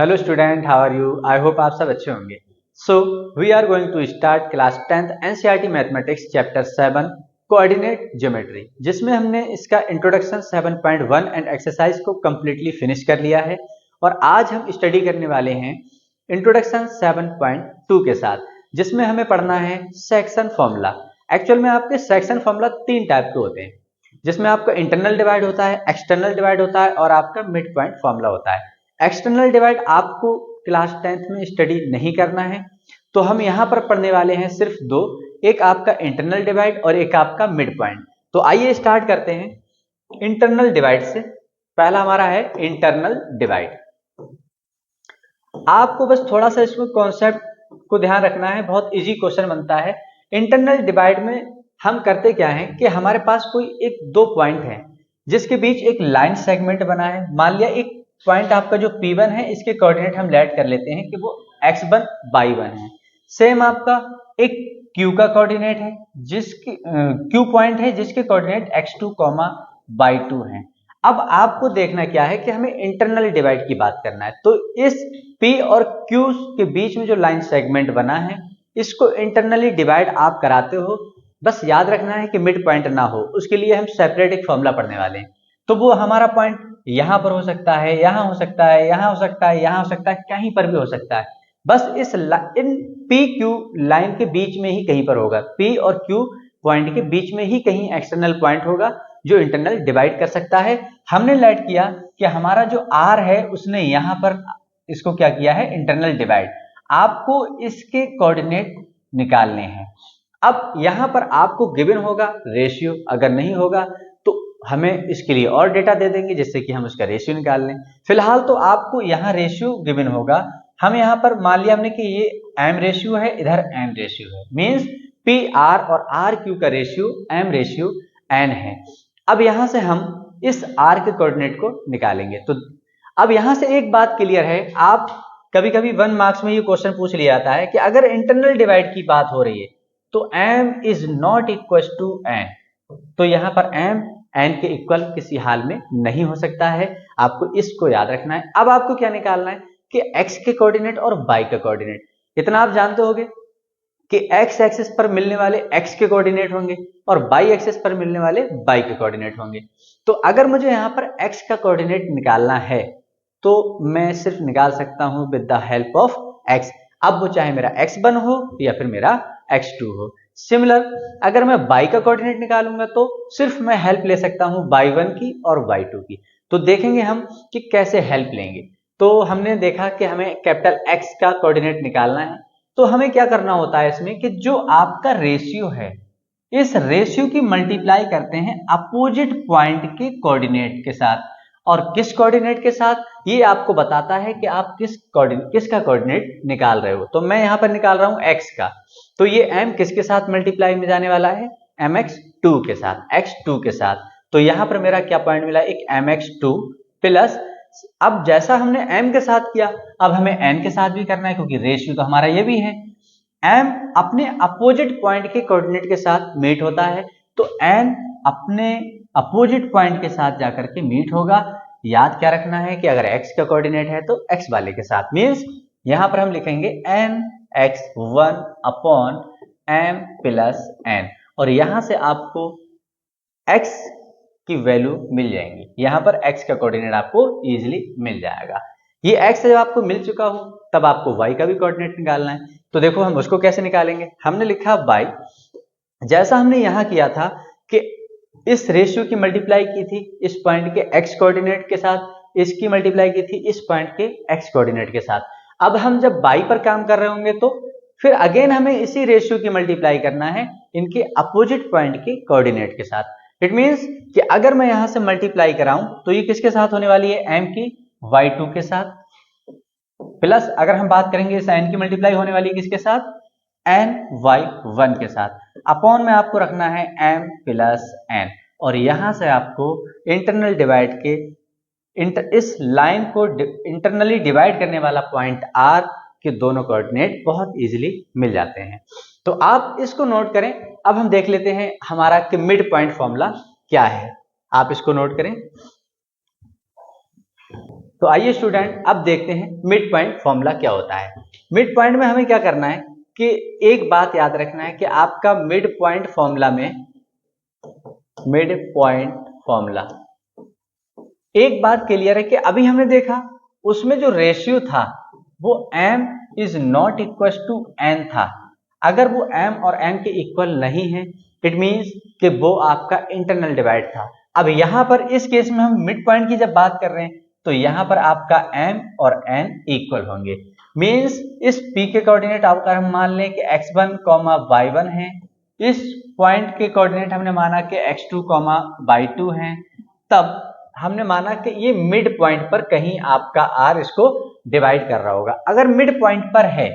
Hello student, how are you? I hope आप सब अच्छे होंगे। So we are going to start class 10th NCERT mathematics chapter 7 coordinate geometry, जिसमें हमने इसका इंट्रोडक्शन 7.1 एंड एक्सरसाइज को कम्प्लीटली फिनिश कर लिया है। और आज हम स्टडी करने वाले हैं इंट्रोडक्शन 7.2 के साथ, जिसमें हमें पढ़ना है सेक्शन फॉर्मूला। एक्चुअल में आपके सेक्शन फॉर्मूला तीन टाइप के होते हैं, जिसमें आपका इंटरनल डिवाइड होता है, एक्सटर्नल डिवाइड होता है और आपका मिड पॉइंट फॉर्मूला होता है। एक्सटर्नल डिवाइड आपको क्लास 10th में स्टडी नहीं करना है, तो हम यहाँ पर पढ़ने वाले हैं सिर्फ दो, एक आपका इंटरनल डिवाइड और एक आपका मिड पॉइंट। तो आइए स्टार्ट करते हैं इंटरनल डिवाइड से। पहला हमारा है इंटरनल डिवाइड। आपको बस थोड़ा सा इसको कॉन्सेप्ट को ध्यान रखना है, बहुत इजी क्वेश्चन बनता है। इंटरनल डिवाइड में हम करते क्या है कि हमारे पास कोई एक दो पॉइंट है जिसके बीच एक लाइन सेगमेंट बना है। मान लिया एक पॉइंट आपका जो P1 है, इसके कोऑर्डिनेट हम लेट कर लेते हैं कि वो x1 y1 है। सेम आपका एक Q का कोऑर्डिनेट है, जिसकी Q पॉइंट है जिसके कोऑर्डिनेट x2, y2 है। अब आपको देखना क्या है कि हमें इंटरनल डिवाइड की बात करना है। तो इस P और Q के बीच में जो लाइन सेगमेंट बना है, इसको इंटरनली डिवाइड आप कराते हो। बस याद रखना है कि मिड पॉइंट ना हो, उसके लिए हम सेपरेट एक फॉर्मूला पढ़ने वाले हैं। तो वो हमारा पॉइंट यहां पर हो सकता है, यहां हो सकता है, यहां हो सकता है, यहां हो सकता है, कहीं पर भी हो सकता है। बस इन पी क्यू लाइन के बीच में ही कहीं पर होगा, पी और क्यू पॉइंट के बीच में ही कहीं एक्सटर्नल पॉइंट होगा जो इंटरनल डिवाइड कर सकता है। हमने लेट किया कि हमारा जो आर है उसने यहां पर इसको क्या किया है, इंटरनल डिवाइड। आपको इसके कोऑर्डिनेट निकालने हैं। अब यहां पर आपको गिवन होगा रेशियो, अगर नहीं होगा तो हमें इसके लिए और डेटा दे देंगे जिससे कि हम उसका रेशियो निकाल लें। फिलहाल तो आपको यहाँ रेशियो गिवन होगा। हम यहाँ पर मान लिया हमने कि ये एम रेशियो है, इधर एन रेशियो है, मींस पी आर और आर क्यू का रेशियो एम रेशियो एन है। अब यहां से हम इस आर के कोऑर्डिनेट को निकालेंगे। तो अब यहां से एक बात क्लियर है, आप कभी कभी 1 मार्क्स में ये क्वेश्चन पूछ लिया जाता है कि अगर इंटरनल डिवाइड की बात हो रही है तो m is not equal to n, तो यहां पर m n के इक्वल किसी हाल में नहीं हो सकता है। आपको इसको याद रखना है। अब आपको क्या निकालना है कि x के कोऑर्डिनेट और y का कोऑर्डिनेट। इतना आप जानते होगे कि x एक्सिस पर मिलने वाले x के कोऑर्डिनेट होंगे और y एक्सिस पर मिलने वाले y के कोऑर्डिनेट होंगे। तो अगर मुझे यहां पर x का कोऑर्डिनेट निकालना है तो मैं सिर्फ निकाल सकता हूं with the help of x। अब वो चाहे मेरा x1 हो या फिर मेरा x2 हो। सिमिलर अगर मैं y का कोऑर्डिनेट निकालूंगा तो सिर्फ मैं हेल्प ले सकता हूं y1 की और y2 की। तो देखेंगे हम कि कैसे हेल्प लेंगे। तो हमने देखा कि हमें कैपिटल X का कोऑर्डिनेट निकालना है। तो हमें क्या करना होता है इसमें कि जो आपका रेशियो है, इस रेशियो की मल्टीप्लाई करते हैं अपोजिट पॉइंट के कोऑर्डिनेट के साथ। और किस कोऑर्डिनेट के साथ, ये आपको बताता है कि आप किसका कोऑर्डिनेट निकाल रहे हो। तो मैं यहां पर निकाल रहा हूं x का, तो ये m किसके साथ मल्टीप्लाई में जाने वाला है, mx2 के साथ, x2 के साथ। तो यहां पर मेरा क्या पॉइंट मिला, एक mx2 प्लस, अब जैसा हमने m के साथ किया अब हमें n के साथ भी करना है, क्योंकि रेशियो तो हमारा ये भी है। m अपने अपोजिट पॉइंट के कोऑर्डिनेट के साथ मीट होता है, तो n अपने अपोजिट पॉइंट के साथ जाकर के मीट होगा। याद क्या रखना है कि अगर x का कोऑर्डिनेट है तो x वाले के साथ, मींस यहां पर हम लिखेंगे n x1 upon m plus n, और यहां से आपको x की वैल्यू मिल जाएंगी। यहां पर x का कोऑर्डिनेट आपको इजीली मिल जाएगा। ये x जब आपको मिल चुका हो तब आपको y का भी कोऑर्डिनेट निकालना है। तो देखो हम उसको कैसे निकालेंगे। हमने लिखा y, जैसा हमने यहां किया था कि इस रेशियो की मल्टीप्लाई की थी इस पॉइंट के x कोऑर्डिनेट के साथ, इसकी मल्टीप्लाई की थी इस पॉइंट के x कोऑर्डिनेट के साथ। अब हम जब y पर काम कर रहे होंगे तो फिर अगेन हमें इसी रेशियो की मल्टीप्लाई करना है इनके अपोजिट पॉइंट के कोऑर्डिनेट के साथ। इट मींस कि अगर मैं यहां से मल्टीप्लाई कराऊं तो ये किसके साथ होने वाली है, m की y2 के साथ, प्लस अगर हम बात करेंगे इस n की मल्टीप्लाई होने वाली है किसके साथ, n y1 के साथ, अपॉन में आपको रखना है m प्लस n। और यहां से आपको इंटरनल डिवाइड के इस लाइन को इंटरनली डिवाइड करने वाला पॉइंट r के दोनों कोऑर्डिनेट बहुत इजीली मिल जाते हैं। तो आप इसको नोट करें। अब हम देख लेते हैं हमारा कि मिड पॉइंट फॉर्मूला क्या है। आप इसको नोट करें। तो आइए स्टूडेंट अब देखते हैं मिड पॉइंट फॉर्मूला क्या होता है। मिड पॉइंट में हमें क्या करना है कि एक बात याद रखना है कि आपका मिड पॉइंट फॉर्मूला में एक बात क्लियर है कि अभी हमने देखा उसमें जो रेशियो था वो m is not equal to n था। अगर वो m और n के इक्वल नहीं है इट मीन्स कि वो आपका इंटरनल डिवाइड था। अब यहां पर इस केस में हम मिड पॉइंट की जब बात कर रहे हैं तो यहां पर आपका m और n इक्वल होंगे। मीन्स इस p के कोऑर्डिनेट अगर हम मान लें कि x1, y1 है, इस पॉइंट के कोऑर्डिनेट हमने माना कि x2, y2 है, तब हमने माना कि ये मिड पॉइंट पर कहीं आपका r इसको डिवाइड कर रहा होगा। अगर मिड पॉइंट पर है,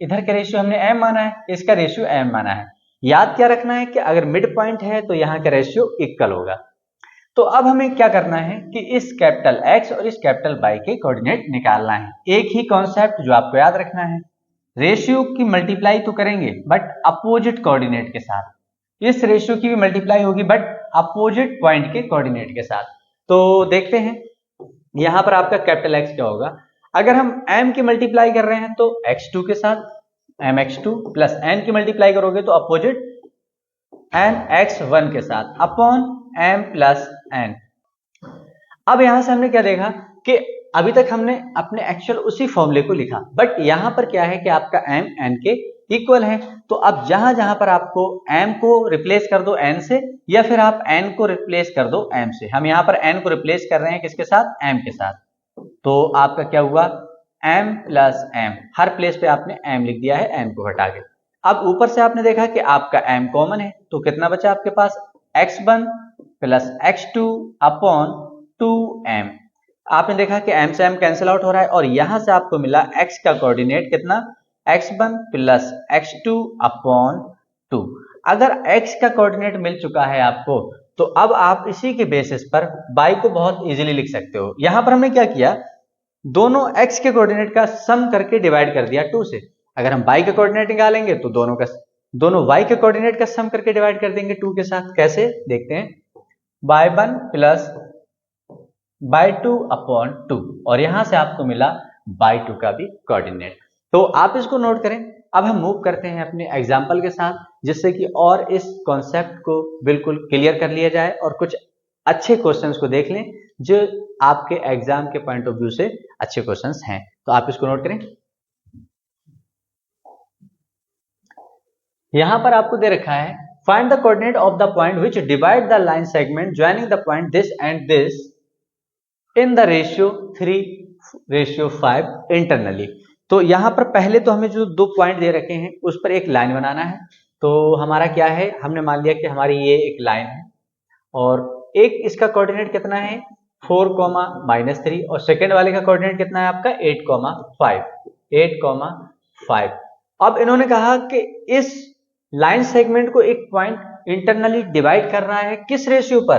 इधर का रेशियो हमने m माना है, इसका रेशियो m माना है, याद क्या रखना है कि अगर मिड पॉइंट है तो यहाँ का रेशियो इक्वल होगा। तो अब हमें क्या करना है कि इस कैपिटल X और इस कैपिटल Y के कोऑर्डिनेट निकालना है। एक ही कॉन्सेप्ट जो आपको याद रखना है, रेशियो की मल्टीप्लाई तो करेंगे बट अपोजिट कोऑर्डिनेट के साथ। इस रेशियो की भी मल्टीप्लाई होगी बट अपोजिट पॉइंट के कोऑर्डिनेट के साथ। तो देखते हैं यहां पर आपका कैपिटल X क्या होगा। अगर हम m की मल्टीप्लाई कर रहे हैं तो x2 के साथ mx2 प्लस n की मल्टीप्लाई करोगे तो अपोजिट nx1 के साथ अपॉन m प्लस n। अब यहां से हमने क्या देखा कि अभी तक हमने अपने एक्चुअल उसी फॉर्मूले को लिखा बट यहां पर क्या है कि आपका m n के इक्वल है। तो अब जहां जहां पर आपको m को रिप्लेस कर दो n से या फिर आप n को रिप्लेस कर दो m से। हम यहां पर n को रिप्लेस कर रहे हैं किसके साथ, m के साथ। तो आपका क्या हुआ m प्लस m, हर प्लेस पे आपने m लिख दिया है n को हटा के। अब ऊपर से आपने देखा कि आपका m कॉमन है तो कितना बचा आपके पास x1 plus x2 upon 2m। आपने देखा कि m से m कैंसिल आउट हो रहा है और यहां से आपको मिला x का कोऑर्डिनेट कितना x1 प्लस x2 अपॉन 2। अगर x का कोऑर्डिनेट मिल चुका है आपको तो अब आप इसी के बेसिस पर y को बहुत इजीली लिख सकते हो। यहां पर हमने क्या किया, दोनों x के कोऑर्डिनेट का सम करके डिवाइड कर दिया 2 से। अगर हम y का कोऑर्डिनेट निकालेंगे तो दोनों y के कोऑर्डिनेट का सम करके डिवाइड कर देंगे 2 के साथ। कैसे देखते हैं, y1 प्लस y2 अपॉन 2 और यहां से आपको मिला y2 का भी कोऑर्डिनेट। तो आप इसको नोट करें। अब हम मूव करते हैं अपने एग्जाम्पल के साथ जिससे कि और इस कॉन्सेप्ट को बिल्कुल क्लियर कर लिया जाए और कुछ अच्छे क्वेश्चंस को देख लें जो आपके एग्जाम के पॉइंट ऑफ व्यू से अच्छे क्वेश्चंस हैं। तो आप इसको नोट करें। यहां पर आपको दे रखा है find the coordinate of the point which divide the line segment joining the point this and this in the ratio 3:5 internally. तो यहां पर पहले तो हमें जो 2 पॉइंट दे रखे हैं उस पर एक लाइन बनाना है। तो हमारा क्या है, हमने मान लिया कि हमारी ये एक लाइन है और एक इसका कोऑर्डिनेट कितना है 4,-3 और सेकेंड वाले का कोऑर्डिनेट कितना है आपका 8,5। अब इन्होंने कहा कि इस लाइन सेगमेंट को एक पॉइंट इंटरनली डिवाइड कर रहा है किस रेशियो पर,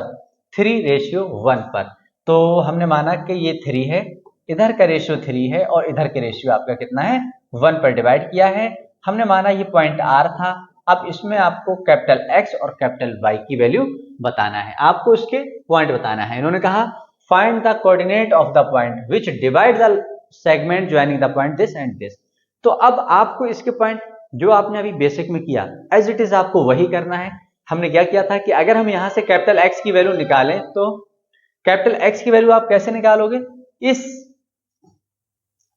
3:1 पर। तो हमने माना कि ये 3 है, इधर का रेशियो 3 है और इधर के रेशियो आपका कितना है 1 पर डिवाइड किया है। हमने माना ये पॉइंट R था। अब इसमें आपको कैपिटल X और कैपिटल Y की वैल्यू बताना है, आपको इसके पॉइंट बताना है। इन्होंने कहा find the coordinate of the point which divide the segment joining the point this and this. तो अब आपको इसके पॉइंट जो आपने अभी बेसिक में किया एज इट इज आपको वही करना है। हमने क्या किया था कि अगर हम यहां से कैपिटल X की वैल्यू निकालें तो कैपिटल X की वैल्यू आप कैसे निकालोगे, इस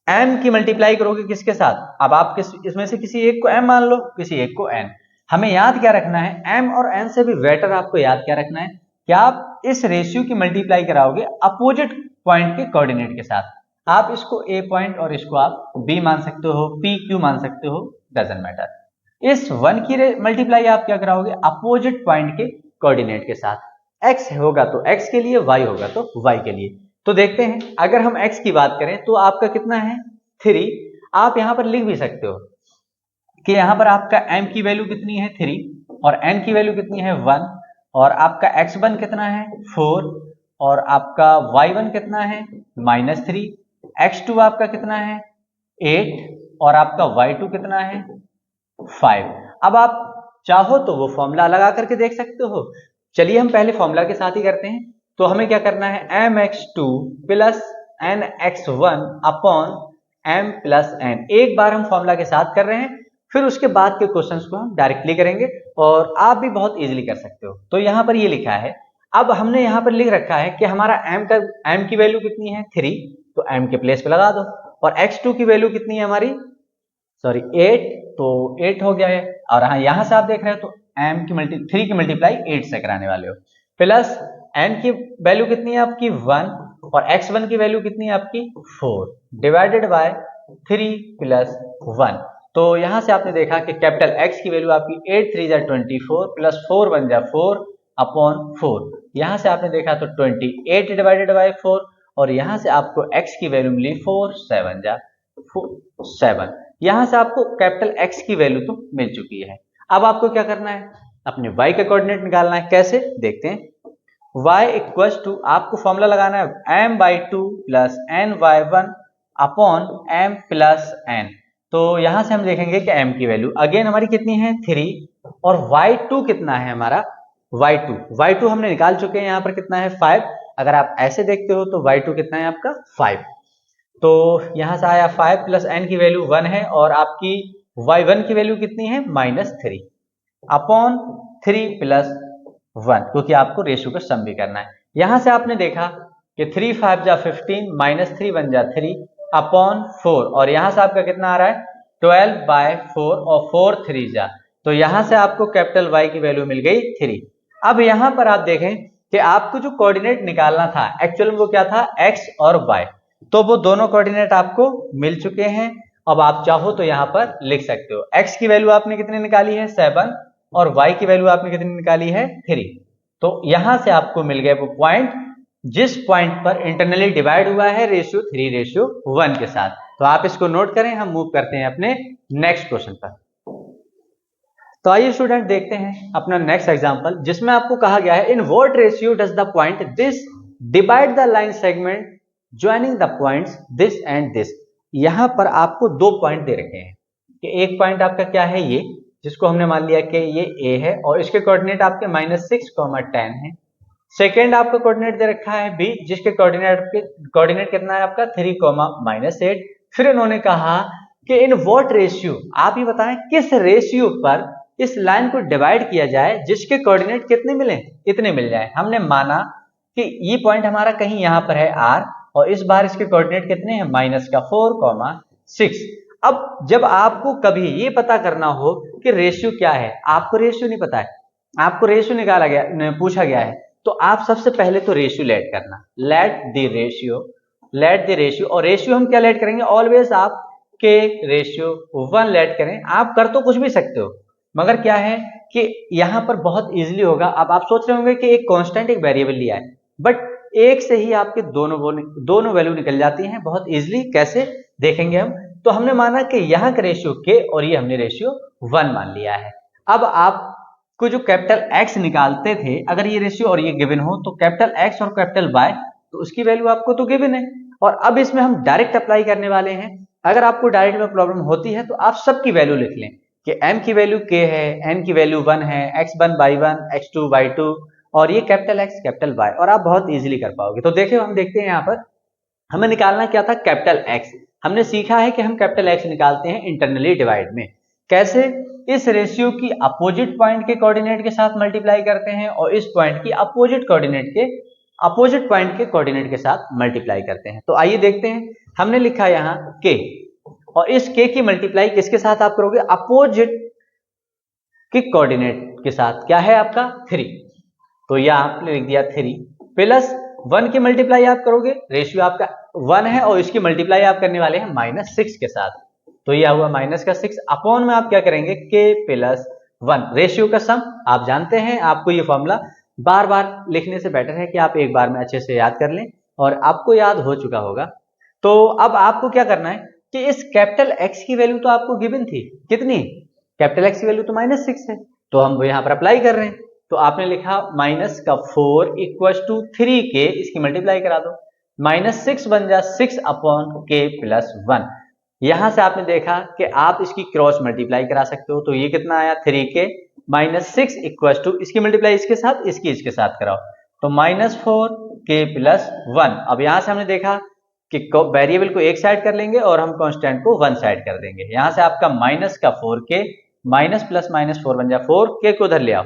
m की मल्टीप्लाई करोगे किसके साथ। अब आप इसमें से किसी एक को m मान लो, किसी एक को n। हमें याद क्या रखना है, m और n से भी बेटर आपको याद क्या रखना है कि आप इस रेशियो की मल्टीप्लाई कराओगे अपोजिट पॉइंट के कोऑर्डिनेट के साथ। आप इसको a पॉइंट और इसको आप b मान सकते हो, p q मान सकते हो, डजंट मैटर। इस 1 की मल्टीप्लाई आप क्या कराओगे अपोजिट पॉइंट के कोऑर्डिनेट के साथ। x होगा तो x के लिए, y होगा तो y के लिए। तो देखते हैं अगर हम x की बात करें तो आपका कितना है 3। आप यहां पर लिख भी सकते हो कि यहां पर आपका m की वैल्यू कितनी है 3 और n की वैल्यू कितनी है 1 और आपका x1 कितना है 4 और आपका y1 कितना है -3, x2 आपका कितना है 8 और आपका y2 कितना है 5। अब आप चाहो तो वो फॉर्मूला लगा करके देख सकते हो। चलिए हम पहले फॉर्मूला के साथ ही करते हैं। तो हमें क्या करना है mx2 plus n x one upon m plus n. एक बार हम फॉर्मूला के साथ कर रहे हैं, फिर उसके बाद के क्वेश्चंस को हम डायरेक्टली करेंगे और आप भी बहुत इजीली कर सकते हो। तो यहाँ पर ये लिखा है, अब हमने यहाँ पर लिख रखा है कि हमारा m की वैल्यू कितनी है 3, तो m के प्लेस पे लगा दो, और x2 की वैल्यू कितनी है हमारी, सॉरी 8, तो 8 हो गया है। और हाँ यहाँ से आप देख रहे हो तो थ्री की मल्टीप्लाई 8 से कराने वाले हो, प्लस n की वैल्यू कितनी है आपकी 1, और x1 की वैल्यू कितनी है आपकी 4, डिवाइडेड बाय 3 प्लस 1। तो यहां से आपने देखा कि कैपिटल X की वैल्यू आपकी 8 3 जा 24 प्लस 4 1 जा 4 अपॉन 4। यहां से आपने देखा तो 28 डिवाइडेड बाय 4, और यहां से आपको X की वैल्यू मिली 4 7 जा 7। यहां से आपको कैपिटल X की वैल्यू तो मिल चुकी है। अब आपको क्या करना है, अपने Y का कोऑर्डिनेट निकालना है। कैसे देखते हैं, y इक्वल्स टू, आपको फॉर्मूला लगाना है m/2 plus n/1 upon m plus n। तो यहां से हम देखेंगे कि m की वैल्यू अगेन हमारी कितनी है 3, और y2 कितना है हमारा, y2 हमने निकाल चुके हैं, यहां पर कितना है 5। अगर आप ऐसे देखते हो तो y2 कितना है आपका 5, तो यहां से आया 5 प्लस n की वैल्यू 1 है, और आपकी y1 की वैल्यू कितनी है -3 अपॉन 3 प्लस 1, क्योंकि आपको रेशियो का सम भी करना है। यहां से आपने देखा कि 3 5 जा 15 -3 1 जा 3 अपॉन 4, और यहां से आपका कितना आ रहा है 12/4, और 4 3 जा, तो यहां से आपको कैपिटल Y की वैल्यू मिल गई 3। अब यहां पर आप देखें कि आपको जो कोऑर्डिनेट निकालना था एक्चुअल में वो क्या था x और y, तो वो दोनों कोऑर्डिनेट आपको मिल चुके हैं। अब आप चाहो तो यहां पर लिख सकते हो, x की वैल्यू आपने कितनी निकाली है 7, और y की वैल्यू आपने कितनी निकाली है 3। तो यहां से आपको मिल गए वो पॉइंट जिस पॉइंट पर इंटरनली डिवाइड हुआ है रेशियो 3:1 के साथ। तो आप इसको नोट करें, हम मूव करते हैं अपने नेक्स्ट क्वेश्चन पर। तो आइए स्टूडेंट देखते हैं अपना नेक्स्ट एग्जांपल, जिसमें आपको कहा गया है in what ratio does the point this divide the line segment joining the points this and this. यहां पर आपको दो पॉइंट दे रखे हैं कि एक पॉइंट आपका क्या है ये, जिसको हमने मान लिया कि ये A है, और इसके कोऑर्डिनेट आपके -6, 10 है। सेकेंड आपका कोऑर्डिनेट दे रखा है B, जिसके कोऑर्डिनेट कितना है आपका 3, -8। फिर इन्होंने कहा कि इन व्हाट रेशियो, आप ये बताएं किस रेशियो पर इस लाइन को डिवाइड किया जाए जिसके कोऑर्डिनेट कितने मिले, इतने मिल जाए। हमने माना कि ये पॉइंट हमारा कहीं यहां पर है R, और इस बार इसके कोऑर्डिनेट कितने हैं -4, 6। अब जब आपको कभी ये पता करना हो कि रेशियो क्या है, आपको रेशियो नहीं पता है, आपको रेशियो निकाला गया, पूछा गया है, तो आप सबसे पहले तो रेशियो लेट करना, लेट द रेशियो। और रेशियो हम क्या लेट करेंगे, ऑलवेज आप के रेशियो 1 लेट करें। आप कर तो कुछ भी सकते हो, मगर क्या है कि यहां पर बहुत इजीली होगा। अब आप सोच रहे होंगे कि एक कांस्टेंट एक वेरिएबल लिया है, बट एक से ही आपके दोनों वैल्यू निकल जाती हैं बहुत इजीली। कैसे देखेंगे हम, तो हमने माना कि यहाँ का रेशियो के और ये हमने रेशियो 1 मान लिया है। अब आपको जो कैपिटल X निकालते थे, अगर ये रेशियो और ये गिवन हो, तो कैपिटल X और कैपिटल Y, तो उसकी वैल्यू आपको तो गिवन है, और अब इसमें हम डायरेक्ट अप्लाई करने वाले हैं। अगर आपको डायरेक्ट में प्रॉब्लम होती है तो आप सबकी वैल्यू लिख लें कि m की वैल्यू k है, n की वैल्यू 1 है, x1 y1, x2 y2, और ये कैपिटल X कैपिटल Y, और आप बहुत इजीली कर पाओगे। तो देखिए हम देखते हैं यहाँ पर हमें निकालना क्या था, कैपिटल X। हमने सीखा है कि हम कैपिटल X निकालते हैं इंटरनली डिवाइड में। कैसे, इस रेशियो की अपोजिट पॉइंट के कोऑर्डिनेट के साथ मल्टीप्लाई करते हैं, और इस पॉइंट की अपोजिट पॉइंट के कोऑर्डिनेट के साथ मल्टीप्लाई करते हैं। तो आइए देखते हैं, हमने लिखा यहाँ k, और इस k की मल्टीप्लाई किसके साथ आप करोगे, अपोजिट के कोऑर्डिनेट के साथ, क्या है आपका 3, तो यह आपने लिख दिया 3 प्लस 1 की मल्टीप्लाई आप करोगे, रेशियो आपका 1 है, और इसकी मल्टीप्लाई आप करने वाले हैं -6 के साथ, तो यह हुआ -6 अपॉन में आप क्या करेंगे k प्लस 1, रेशियो का सम। आप जानते हैं, आपको ये फॉर्मूला बार बार लिखने से बेटर है कि आप एक बार में अच्छे से याद कर लें, और आपको याद हो चुका होगा। तो अब आपको क्या करना है कि इस कैपिटल X की वैल्यू तो आपको गिवन थी, कितनी, कैपिटल X की वैल्यू तो -6 है, तो हम वो यहाँ पर अप्लाई कर रहे हैं। तो आपने लिखा -4 = 3k, इसकी मल्टीप्लाई करा दो, -6 बन जा 6 अपॉन k प्लस 1। यहां से आपने देखा कि आप इसकी क्रॉस मल्टीप्लाई करा सकते हो, तो ये कितना आया 3k -6 = इसकी मल्टीप्लाई इसके साथ कराओ, तो -4k प्लस 1। अब यहां से हमने देखा कि वेरिएबल को एक साइड कर लेंगे और हम कांस्टेंट को वन साइड कर देंगे। यहां से आपका माइनस का 4k माइनस प्लस माइनस 4 बन जाए, 4k को उधर ले आओ,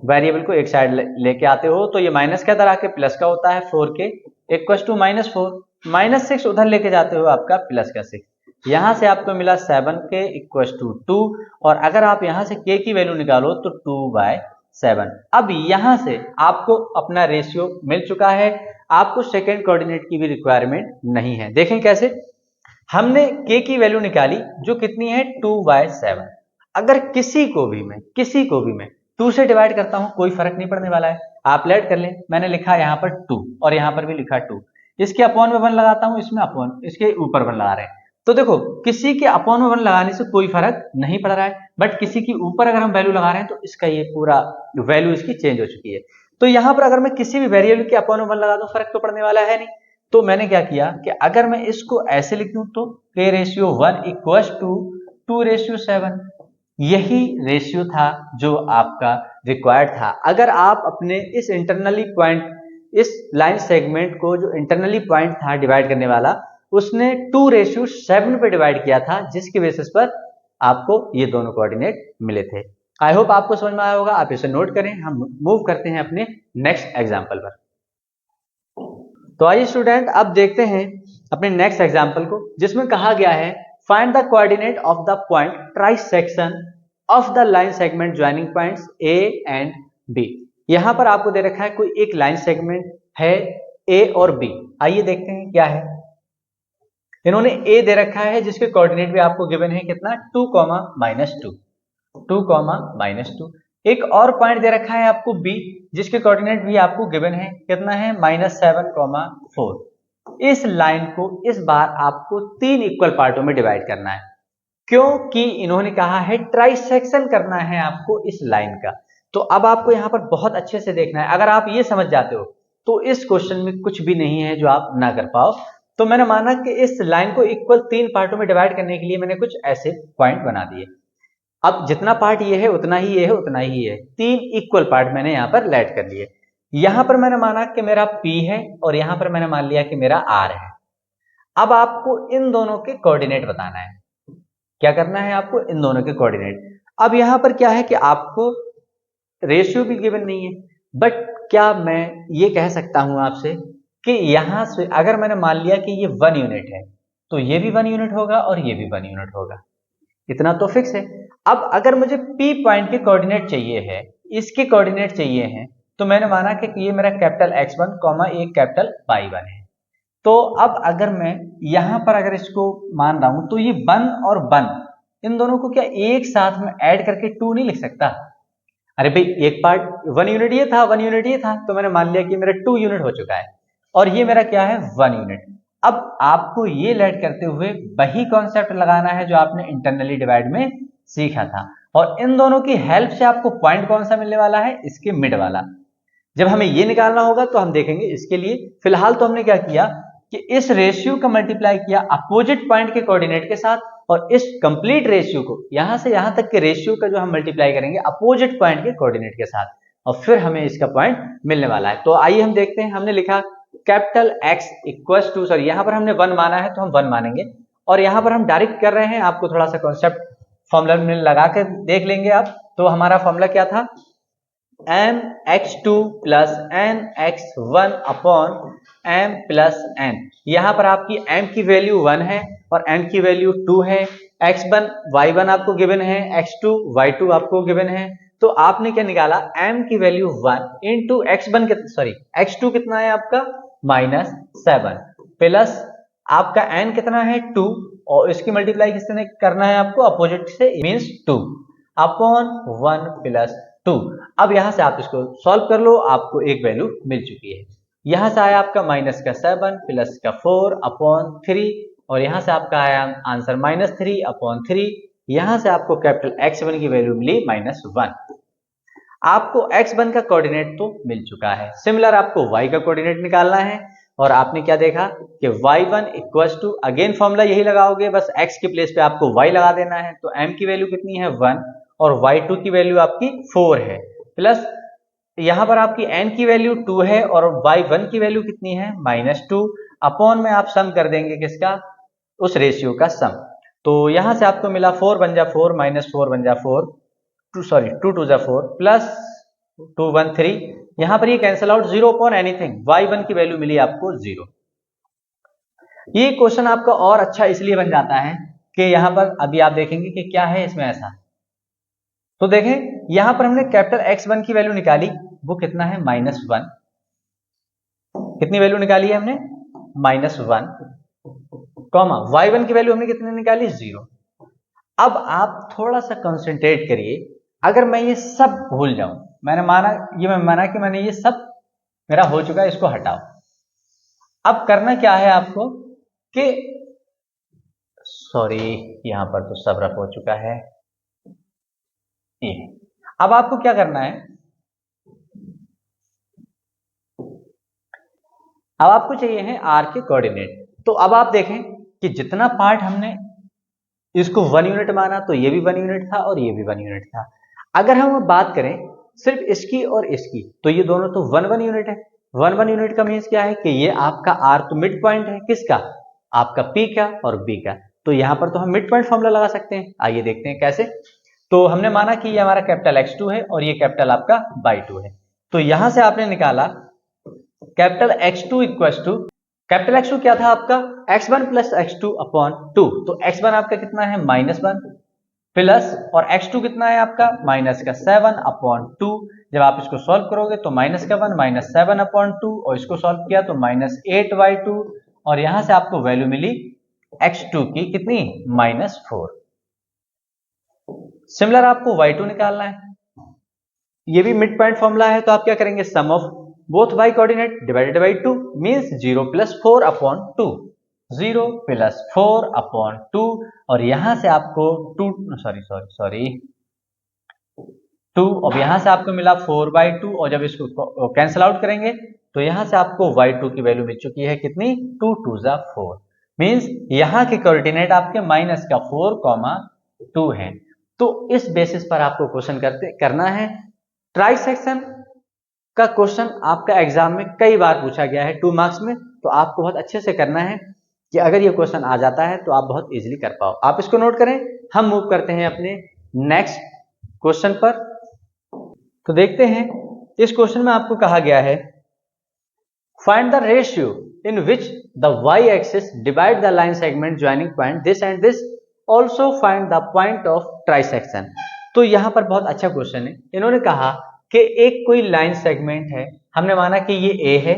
वेरिएबल को एक साइड लेके आते हो तो ये माइनस का इधर आके प्लस का होता है 4k इक्वल टू -4, -6 उधर लेके जाते हो आपका प्लस का 6, यहां से आपको मिला 7k इक्वल टू 2, और अगर आप यहां से k की वैल्यू निकालो तो 2/7। अब यहां से आपको अपना रेशियो मिल चुका है, आपको सेकेंड कोऑर्डिनेट की भी रिक्वायरमेंट नहीं है। देखें कैसे, हमने k की वैल्यू निकाली जो कितनी है 2/7। अगर किसी को भी मैं 2 से डिवाइड करता हूं कोई फर्क नहीं पड़ने वाला है, आप लेट कर लें, मैंने लिखा यहां पर 2 और यहां पर भी लिखा 2, इसके अपॉन में 1 लगाता हूं, इसमें अपॉन, इसके ऊपर 1 लगा रहे हैं, तो देखो किसी के अपॉन में 1 लगाने से कोई फर्क नहीं पड़ रहा है, बट किसी के ऊपर अगर हम वैल्यू लगा रहे हैं तो इसका ये पूरा वैल्यू इसकी चेंज हो चुकी है। तो यहां पर अगर मैं किसी भी वेरिएबल के अपॉन में 1 लगा दूं फर्क तो पड़ने वाला है नहीं, तो मैंने क्या किया कि अगर मैं इसको ऐसे लिख दूं तो k/1 इक्वल टू 2/7, यही रेशियो था जो आपका रिक्वायर्ड था। अगर आप अपने इस इंटरनली पॉइंट, इस लाइन सेगमेंट को जो इंटरनली पॉइंट था डिवाइड करने वाला, उसने 2/7 पे डिवाइड किया था, जिसके बेसिस पर आपको ये दोनों कोऑर्डिनेट मिले थे। आई होप आपको समझ में आया होगा, आप इसे नोट करें। हम मूव करते हैं अपने नेक्स्ट एग्जाम्पल पर। तो आइए स्टूडेंट अब देखते हैं अपने नेक्स्ट एग्जाम्पल को, जिसमें कहा गया है find the coordinate of the point trisection of the line segment joining points A and B. यहां पर आपको दे रखा है कोई एक लाइन सेगमेंट है ए और बी। आइए देखते हैं क्या है। इन्होंने ए दे रखा है जिसके कोऑर्डिनेट भी आपको गिवन है कितना 2, -2, 2, एक और पॉइंट दे रखा है आपको बी जिसके कोऑर्डिनेट भी आपको गिवन है कितना है -7, 4। इस लाइन को इस बार आपको 3 इक्वल पार्टों में डिवाइड करना है, क्योंकि इन्होंने कहा है ट्राइसेक्शन करना है आपको इस लाइन का। तो अब आपको यहां पर बहुत अच्छे से देखना है, अगर आप ये समझ जाते हो तो इस क्वेश्चन में कुछ भी नहीं है जो आप ना कर पाओ। तो मैंने माना कि इस लाइन को इक्वल 3 पार्टों में डिवाइड करने के लिए मैंने कुछ ऐसे पॉइंट बना दिए। अब जितना पार्ट ये है उतना ही ये है उतना ही है, 3 इक्वल पार्ट मैंने यहाँ पर लेट कर लिए। यहां पर मैंने माना कि मेरा P है और यहां पर मैंने मान लिया कि मेरा R है। अब आपको इन दोनों के कोऑर्डिनेट बताना है। क्या करना है आपको? इन दोनों के कोऑर्डिनेट। अब यहां पर क्या है कि आपको रेशियो भी गिवन नहीं है, बट क्या मैं ये कह सकता हूं आपसे कि यहां से अगर मैंने मान लिया कि ये 1 यूनिट है तो ये भी 1 यूनिट होगा और ये भी 1 यूनिट होगा, इतना तो फिक्स है। अब अगर मुझे P पॉइंट के कोऑर्डिनेट चाहिए है, इसके कोऑर्डिनेट चाहिए हैं, तो मैंने माना कि ये मेरा कैपिटल X1, एक कैपिटल Y1 है। तो अब अगर मैं यहां पर अगर इसको मान रहा हूं तो ये 1 और 1 इन दोनों को क्या एक साथ में ऐड करके 2 नहीं लिख सकता? अरे भाई एक पार्ट 1 यूनिट ये था, 1 यूनिट ये था, तो मैंने मान लिया कि मेरा 2 यूनिट हो चुका है और ये मेरा क्या है 1 यूनिट। अब आपको ये लेट करते हुए वही कॉन्सेप्ट लगाना है जो आपने इंटरनली डिवाइड में सीखा था, और इन दोनों की हेल्प से आपको पॉइंट कौन सा मिलने वाला है? इसके मिड वाला। जब हमें ये निकालना होगा तो हम देखेंगे। इसके लिए फिलहाल तो हमने क्या किया कि इस रेशियो का मल्टीप्लाई किया अपोजिट पॉइंट के कोऑर्डिनेट के साथ, और इस कंप्लीट रेशियो को यहां से यहां तक के रेशियो का जो हम मल्टीप्लाई करेंगे अपोजिट पॉइंट के कोऑर्डिनेट के साथ, और फिर हमें इसका पॉइंट मिलने वाला है। तो आइए हम देखते हैं। हमने लिखा capital X equal to, sorry यहां पर हमने 1 माना है तो हम 1 मानेंगे, और यहां पर हम डायरेक्ट कर रहे हैं। आपको थोड़ा सा कॉन्सेप्ट फॉर्मूला में लगा के देख लेंगे आप। तो हमारा फॉर्मूला क्या था? mx2 plus nx1 upon m plus n। यहां पर आपकी m की वैल्यू 1 है और n की वैल्यू 2 है। x1 y1 आपको गिवन है, x2 y2 आपको गिवन है। तो आपने क्या निकाला? m की value 1 into x1 sorry x2 कितना है आपका -7 प्लस आपका n कितना है 2, और इसकी मल्टीप्लाई किससे करना है आपको? अपोजिट से, मींस 2 अपॉन 1 प्लस 2। अब यहां से आप इसको सॉल्व कर लो, आपको एक वैल्यू मिल चुकी है। यहां से आया आपका -7 प्लस का 4 अपॉन 3, और यहां से आपका आया आंसर -3 अपॉन 3। यहां से आपको कैपिटल X1 की वैल्यू मिली -1। आपको X1 का कोऑर्डिनेट तो मिल चुका है। सिमिलर आपको Y का कोऑर्डिनेट निकालना है, और आपने क्या देखा कि y1 equal to, again formula यही लगाओगे, बस x के प्लेस पे आपको y लगा देना है। तो m की वैल्यू कितनी है 1 और y2 की वैल्यू आपकी 4 है, प्लस यहां पर आपकी n की वैल्यू 2 है और y1 की वैल्यू कितनी है -2। अपॉन में आप सम कर देंगे किसका, उस रेशियो का सम। तो यहां से आपको मिला 4 बन जा 4 माइनस 4 बन जा 4 2 टू जा 4 प्लस 2 1 3, यहां पर ये cancel out 0 upon anything, y1 की वैल्यू मिली आपको 0। ये क्वेश्चन आपका और अच्छा इसलिए बन जाता है कि यहां पर अभी आप देखेंगे कि क्या है इसमें ऐसा। तो देखें यहां पर हमने कैपिटल X1 की वैल्यू निकाली, वो कितना है -1। कितनी वैल्यू निकाली है हमने, -1, कॉमा y1 की वैल्यू हमने कितनी निकाली, 0। अब आप थोड़ा सा कंसंट्रेट करिए, अगर मैं ये सब भूल जाऊं, मैं माना कि मैंने ये सब मेरा हो चुका है, इसको हटाओ। अब करना क्या है आपको कि सॉरी यहां पर तो सब रफ हो चुका है, ये अब आपको क्या करना है, अब आपको चाहिए है r के कोऑर्डिनेट। तो अब आप देखें कि जितना पार्ट हमने इसको 1 यूनिट माना तो ये भी 1 यूनिट था और ये भी 1 यूनिट था। अगर हम बात करें सिर्फ इसकी और इसकी, तो ये दोनों तो 1 1 यूनिट है। 1 1 यूनिट का मीन्स क्या है कि ये आपका r तो मिड पॉइंट है, किसका, आपका p का और b का। तो यहां पर तो हम मिड पॉइंट फॉर्मूला लगा सकते हैं, आइए देखते हैं कैसे। तो हमने माना कि ये हमारा कैपिटल X2 है और ये कैपिटल आपका y2 है। तो यहां से आपने निकाला capital X2 equal to, capital X2 क्या था आपका, x1 प्लस x2 अपॉन 2। तो x1 आपका कितना है -1 प्लस, और x2 कितना है आपका -7 अपॉन 2। जब आप इसको सॉल्व करोगे तो -1 -7 अपॉन 2, और इसको सॉल्व किया तो -8y2, और यहां से आपको वैल्यू मिली x2 की कितनी, -4। सिमिलर आपको y2 निकालना है, ये भी मिड पॉइंट फॉर्मूला है। तो आप क्या करेंगे, sum of both y coordinate divided by 2 means 0 plus 4 upon 2, 0 plus 4 upon 2, और यहां से आपको 2 अब यहां से आपको मिला 4/2, और जब इसको कैंसिल आउट करेंगे तो यहां से आपको y2 की वैल्यू मिल चुकी है कितनी, 2 2 जा 4, मींस यहां के कोऑर्डिनेट आपके -4, 2 है। तो इस बेसिस पर आपको क्वेश्चन करना है। ट्राइसेक्शन का क्वेश्चन आपका एग्जाम में कई बार पूछा गया है 2 मार्क्स में, तो आपको बहुत अच्छे से करना है कि अगर ये क्वेश्चन आ जाता है तो आप बहुत इजीली कर पाओ। आप इसको नोट करें, हम मूव करते हैं अपने नेक्स्ट क्वेश्चन पर। तो देखते हैं इस क्वेश्चन में आपको कहा गया है find the ratio in which the y axis divide the line segment joining point this and this, also find the point of trisection. तो यहां पर बहुत अच्छा क्वेश्चन है। इन्होंने कहा कि एक कोई लाइन सेगमेंट है, हमने माना कि ये a है,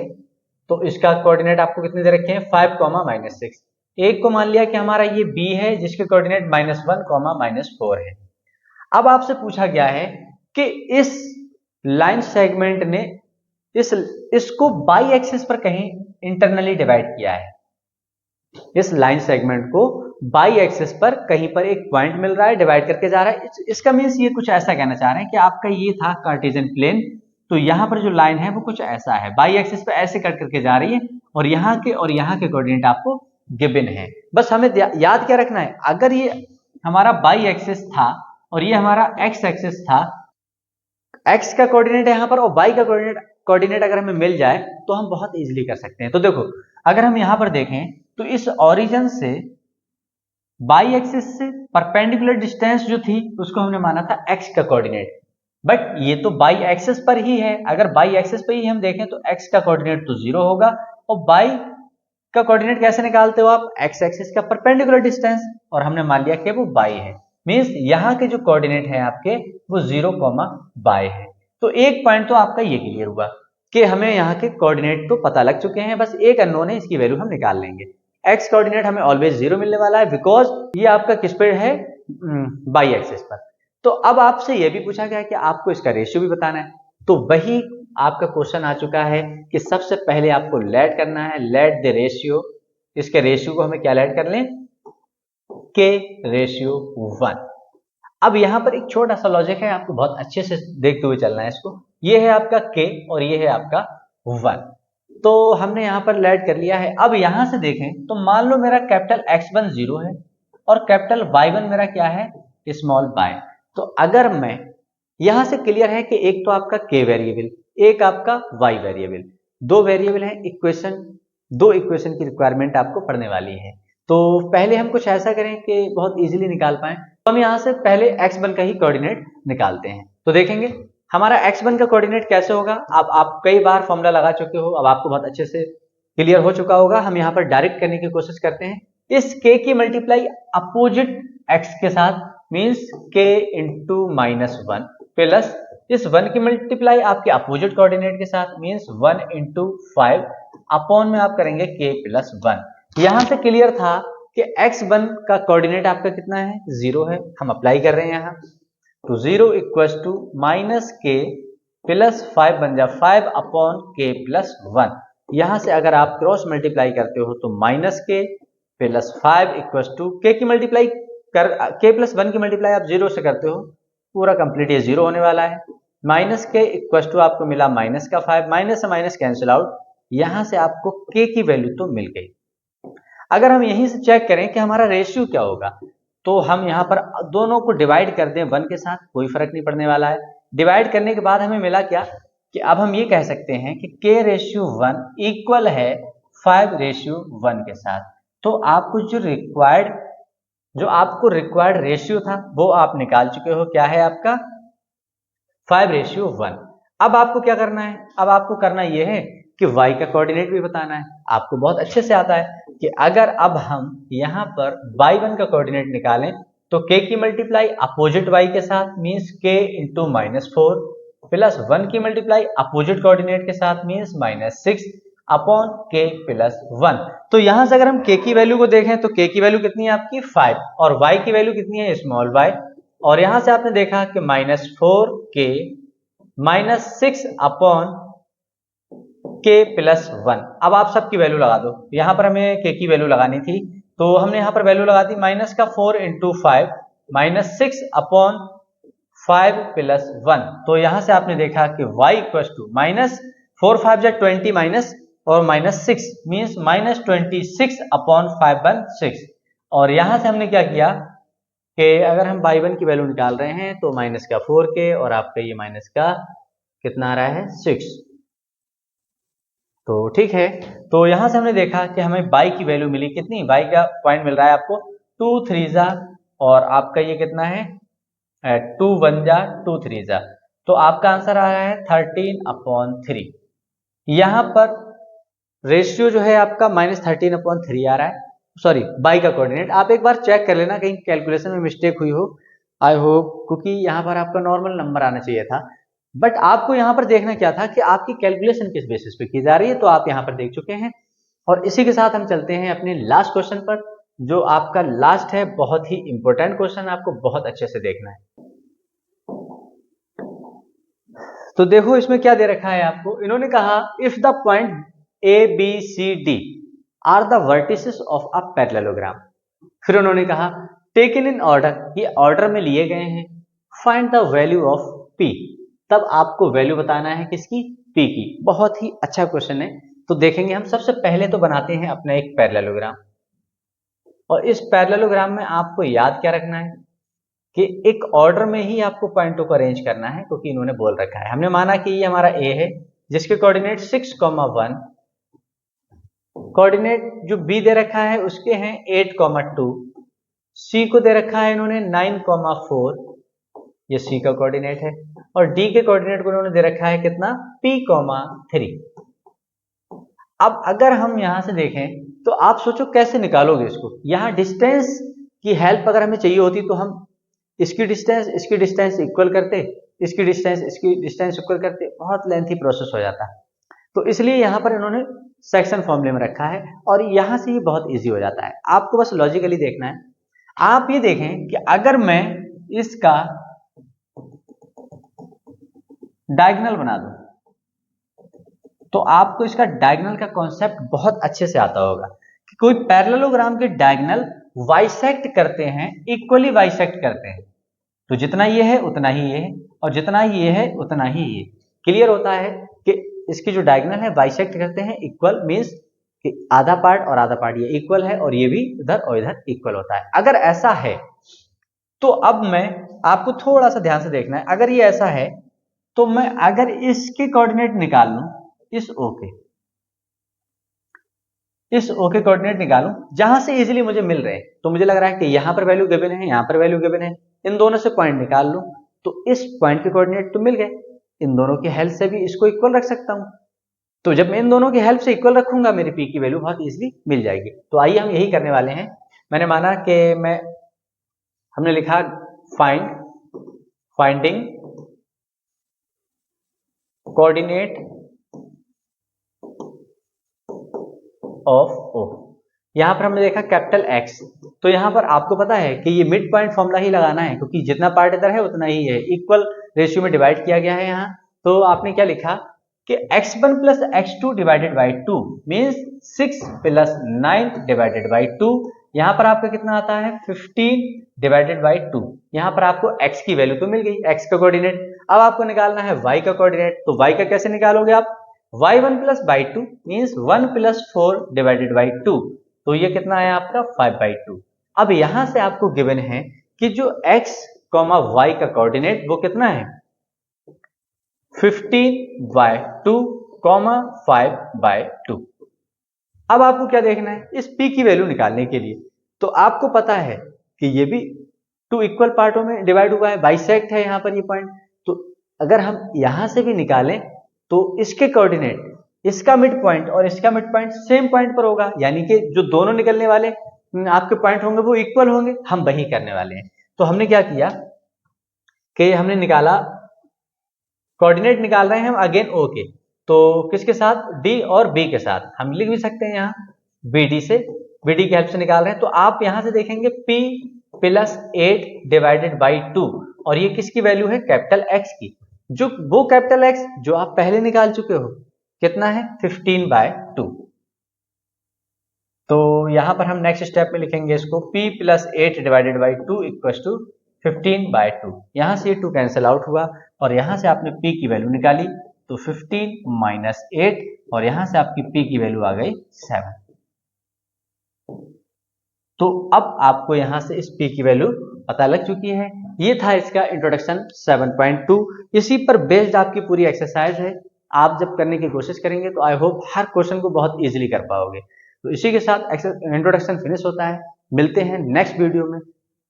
तो इसका कोऑर्डिनेट आपको कितने दे रखे हैं, 5, -6। एक को मान लिया कि हमारा ये b है जिसके कोऑर्डिनेट -1, -4 है। अब आपसे पूछा गया है कि इस लाइन सेगमेंट ने इसको बाई एक्सिस पर कहीं इंटरनली डिवाइड किया है। इस लाइन सेगमेंट को बाई एक्सिस पर कहीं पर एक पॉइंट मिल रहा है, डिवाइड करके जा रहा है। इसका मीन्स ये कुछ ऐसा कहना चाह रहे हैं कि आपका ये था कार्टेशियन प्लेन, तो यहां पर जो लाइन है वो कुछ ऐसा है, बाई एक्सिस पर ऐसे कट करके जा रही है, और यहाँ के कोऑर्डिनेट आपको गिवन है। बस हमें याद क्या रखना है, अगर ये हमारा बाई एक्सिस था और ये हमारा एक्स एक्सिस था, एक्स का कोऑर्डिनेट है यहाँ पर और वाई का कोऑर्डिनेट अगर हमें मिल जाए तो हम बहुत इजीली कर सकते हैं। तो देखो अगर हम यहां पर देखें तो इस ओरिजिन से बाई एक्सिस से परपेंडिकुलर डिस्टेंस जो थी उसको हमने माना था एक्स का कोऑर्डिनेट, बट ये तो बाई एक्सिस पर ही है। अगर बाई एक्सिस पर ही हम देखें तो एक्स का कोऑर्डिनेट तो 0 होगा, और बाई का कोऑर्डिनेट कैसे निकालते हो आप, एक्स एक्सिस का परपेंडिकुलर डिस्टेंस, और हमने मान लिया कि वो बाई है, मींस यहां के जो कोऑर्डिनेट है आपके वो 0, बाई है। तो एक पॉइंट तो आपका ये क्लियर हुआ कि हमें यहाँ के कोऑर्डिनेट तो पता लग चुके हैं, बस एक अननोन है, इसकी वैल्यू हम निकाल लेंगे। एक्स कोऑर्डिनेट हमें ऑलवेज 0 मिलने वाला है बिकॉज ये आपका किस पे है, बाई एक्सिस पर। तो अब आपसे यह भी पूछा गया कि आपको इसका रेशियो भी बताना है, तो वही आपका क्वेश्चन आ चुका है कि सबसे पहले आपको लेट करना है, लेट द रेशियो। इसके रेशियो को हमें क्या लेट कर लें, के रेशियो 1। अब यहां पर एक छोटा सा लॉजिक है, आपको बहुत अच्छे से देखते हुए चलना है इसको। ये है आपका k और ये है आपका 1, तो हमने यहां पर लेट कर लिया है। अब यहां से देखें तो मान लो मेरा कैपिटल X1 0 है और कैपिटल Y1 मेरा क्या है, स्मॉल y। तो अगर मैं यहां से क्लियर है कि एक तो आपका k वेरिएबल, एक आपका y वेरिएबल, दो वेरिएबल है, इक्वेशन दो इक्वेशन की रिक्वायरमेंट आपको पड़ने वाली है। तो पहले हम कुछ ऐसा करें कि बहुत इजीली निकाल पाएं। तो हम यहाँ से पहले x1 का ही कोऑर्डिनेट निकालते हैं। तो देखेंगे हमारा x1 का कोऑर्डिनेट कैसे होगा। अब आप कई बार फॉर्मूला लगा चुके हो, अब आपको बहुत अच्छे से क्लियर हो चुका होगा। हम यहाँ पर डायरेक्ट करने की कोशिश करते हैं। इस k की मल्टीप्लाई अपोजिट x के साथ मीन्स k इंटू -1 प्लस इस 1 की मल्टीप्लाई आपके अपोजिट कोऑर्डिनेट के साथ मीन्स 1 इंटू 5 अपॉन में आप करेंगे k प्लस 1। यहां से क्लियर था कि x1 का कोऑर्डिनेट आपका कितना है, 0 है। हम अप्लाई कर रहे हैं यहाँ, तो 0 equals to minus k plus 5 बन जा 5 अपॉन k प्लस 1। यहां से अगर आप क्रॉस मल्टीप्लाई करते हो तो minus k plus 5 equals to k की मल्टीप्लाई कर k प्लस 1 की मल्टीप्लाई आप 0 से करते हो, पूरा कंप्लीट ये 0 होने वाला है। माइनस के इक्वल टू आपको मिला माइनस का 5, माइनस से माइनस कैंसिल आउट, यहां से आपको k की वैल्यू तो मिल गई। अगर हम यहीं से चेक करें कि हमारा रेशियो क्या होगा, तो हम यहां पर दोनों को डिवाइड कर दें 1 के साथ, कोई फर्क नहीं पड़ने वाला है। डिवाइड करने के बाद हमें मिला क्या कि अब हम ये कह सकते हैं कि k रेशियो 1 इक्वल है 5 रेशियो 1 के साथ। तो आपको जो आपको रिक्वायर्ड रेशियो था वो आप निकाल चुके हो, क्या है आपका 5 रेशियो 1। अब आपको क्या करना है, अब आपको करना यह है कि y का कोऑर्डिनेट भी बताना है। आपको बहुत अच्छे से आता है कि अगर अब हम यहां पर y1 का कोऑर्डिनेट निकालें तो k की मल्टीप्लाई अपोजिट y के साथ मींस k इंटू -4 प्लस 1 की मल्टीप्लाई अपोजिट कोऑर्डिनेट के साथ मींस -6 अपॉन k प्लस 1। तो यहां से अगर हम k की वैल्यू को देखें तो k की वैल्यू कितनी है आपकी 5 और y की वैल्यू कितनी है स्मॉल y, और यहां से आपने देखा कि -4k -6 अपॉन k प्लस 1। अब आप सबकी वैल्यू लगा दो, यहां पर हमें k की वैल्यू लगानी थी तो हमने यहां पर वैल्यू लगा दी माइनस का 4 इंटू 5 -6 अपॉन 5 प्लस 1। तो यहां से आपने देखा कि y इक्वल टू -4 5 जा 20 माइनस और -6 मीन्स -26 अपॉन 5/6। और यहां से हमने क्या किया कि अगर हम y1 की वैल्यू निकाल रहे हैं तो माइनस का 4k और आपका ये माइनस का कितना आ रहा है 6। तो ठीक है, तो यहां से हमने देखा कि हमें y की वैल्यू मिली कितनी, y का पॉइंट मिल रहा है आपको 2 3 जा और आपका ये कितना है 2 1 जा 2 3 जा, तो आपका आंसर आ रहा है 13/3। यहां पर रेशियो जो है आपका -13/3 आ रहा है, सॉरी y का कोऑर्डिनेट। आप एक बार चेक कर लेना कहीं कैलकुलेशन में मिस्टेक हुई हो, आई होप, क्योंकि यहां पर आपका नॉर्मल नंबर आना चाहिए था। बट आपको यहां पर देखना क्या था कि आपकी कैलकुलेशन किस बेसिस पे की जा रही है, तो आप यहां पर देख चुके हैं। और इसी के साथ हम चलते हैं अपने लास्ट क्वेश्चन पर, जो आपका लास्ट है, बहुत ही इंपॉर्टेंट क्वेश्चन, आपको बहुत अच्छे से देखना है। तो देखो इसमें क्या दे रखा है आपको, इन्होंने कहा if the point A B C D are the vertices of a parallelogram. फिर उन्होंने कहा टेकन इन ऑर्डर, ये ऑर्डर में लिए गए हैं, find the value of P। तब आपको वैल्यू बताना है किसकी, P की। बहुत ही अच्छा क्वेश्चन है। तो देखेंगे हम सबसे पहले तो बनाते हैं अपना एक पैरेललोग्राम, और इस पैरेललोग्राम में आपको याद क्या रखना है कि एक ऑर्डर में ही आपको पॉइंटों को अरेंज करना है, क्योंकि इन्होंने बोल रखा है। हमने माना कि ये हमारा A है जिसके कोऑर्डिनेट 6,1, कोऑर्डिनेट जो B दे रखा है उसके हैं 8,2, C को दे रखा है इन्होंने 9,4, ये C का कोऑर्डिनेट है, और D के कोऑर्डिनेट को इन्होंने दे रखा है कितना P,3। अब अगर हम यहां से देखें तो आप सोचो कैसे निकालोगे इसको। यहां डिस्टेंस की हेल्प अगर हमें चाहिए होती तो हम इसकी डिस्टेंस इक्वल करते, इसकी डिस्टेंस इक्वल करते, बहुत लेंथी प्रोसेस हो जाता। तो इसलिए यहां पर इन्होंने सेक्शन फॉर्मूले में रखा है, और यहां से ये बहुत इजी हो जाता है। आपको बस लॉजिकली देखना है। आप ये देखें कि अगर मैं इसका डायगोनल बना दूं तो आपको इसका डायगोनल का कॉन्सेप्ट बहुत अच्छे से आता होगा कि कोई पैरेललोग्राम के डायगोनल बाइसेक्ट करते हैं, इक्वली बाइसेक्ट करते हैं। तो जितना ये है उतना ही ये है, और जितना ये है उतना ही ये। क्लियर होता है कि इसकी जो डायगोनल है बाइसेक्ट करते हैं, इक्वल मींस कि आधा पार्ट और आधा पार्ट ये इक्वल है, और ये भी इधर और इधर इक्वल होता है। अगर ऐसा है तो अब मैं आपको थोड़ा सा ध्यान से देखना है। अगर ये ऐसा है तो मैं अगर इसके कोऑर्डिनेट निकाल लूं इस O के, इस ओ के कोऑर्डिनेट निकालूं जहां से इजीली मुझे मिल रहे हैं। तो मुझे लग रहा है कि यहां पर वैल्यू गिवन है, यहां पर वैल्यू गिवन है, इन दोनों से पॉइंट निकाल लूं तो इस पॉइंट के कोऑर्डिनेट तो मिल गए। इन दोनों की हेल्प से भी इसको इक्वल रख सकता हूं। तो जब मैं इन दोनों की हेल्प से इक्वल रखूंगा मेरी पी की वैल्यू बहुत इजीली मिल जाएगी। तो आइए हम यही करने वाले हैं। मैंने माना कि हमने लिखा फाइंडिंग कोऑर्डिनेट ऑफ ओ। यहां पर हमने देखा कैपिटल एक्स, तो यहां पर आपको पता है कि ये मिड पॉइंट फॉर्मूला ही लगाना है क्योंकि जितना पार्ट इधर है उतना ही है, इक्वल रेशियो में डिवाइड किया गया है यहाँ। तो आपने क्या लिखा कि x1 plus x2 divided by 2 means 6 plus 9 divided by 2। यहां पर आपका कितना आता है 15 डिवाइडेड बाई 2। यहां पर आपको x की वैल्यू तो मिल गई, x का कोऑर्डिनेट। अब आपको निकालना है y का कोऑर्डिनेट, तो y का कैसे निकालोगे आप, y1 plus by 2 means 1 plus 4 divided by 2, तो ये कितना है आपका 5 बाई 2। अब यहां से आपको गिवन है कि जो x, y का कोऑर्डिनेट वो कितना है 15 बाय 2, 5 बाय 2। अब आपको क्या देखना है इस p की वैल्यू निकालने के लिए। तो आपको पता है कि ये भी 2 इक्वल पार्टों में डिवाइड हुआ है, बाइसेक्ट है यहाँ पर ये पॉइंट। तो अगर हम यहां से भी निकालें तो इसके कोऑर्डिनेट, इसका मिड पॉइंट और इसका मिड पॉइंट सेम पॉइंट पर होगा, यानी कि जो दोनों निकलने वाले आपके पॉइंट होंगे वो इक्वल होंगे। हम वही करने वाले हैं। तो हमने क्या किया कि हमने निकाला, कोऑर्डिनेट निकाल रहे हैं हम अगेन ओ के, तो किसके साथ, डी और बी के साथ। हम लिख भी सकते हैं यहाँ बीडी से, बीडी की हेल्प से निकाल रहे हैं। तो आप यहां से देखेंगे p प्लस 8 डिवाइडेड बाई 2, और ये किसकी वैल्यू है कैपिटल एक्स की, जो वो कैपिटल एक्स जो आप पहले निकाल चुके हो, कितना है 15 बाय 2। तो यहां पर हम नेक्स्ट स्टेप में लिखेंगे इसको p plus 8 divided by 2 equal to 15 by 2। यहां से ये 2 कैंसिल आउट हुआ और यहां से आपने p की वैल्यू निकाली तो 15 माइनस 8, और यहां से आपकी p की वैल्यू आ गई 7। तो अब आपको यहां से इस p की वैल्यू पता लग चुकी है। ये था इसका इंट्रोडक्शन 7.2। इसी पर बेस्ड आपकी पूरी एक्सरसाइज है। आप जब करने की कोशिश करेंगे तो आई होप हर क्वेश्चन को बहुत इजीली कर पाओगे। तो इसी के साथ इंट्रोडक्शन फिनिश होता है। मिलते हैं नेक्स्ट वीडियो में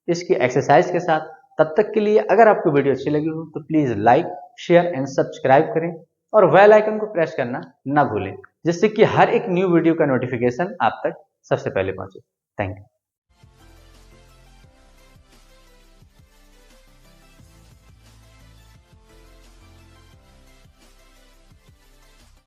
इसकी एक्सरसाइज के साथ। तब तक के लिए अगर आपको वीडियो अच्छी लगी हो तो please like, share and subscribe करें और बेल आइकन को प्रेस करना ना भूलें, जिससे कि हर एक न्यू वीडियो का नोटिफिकेशन आप तक सबसे पहले पहुंचे। Thank you.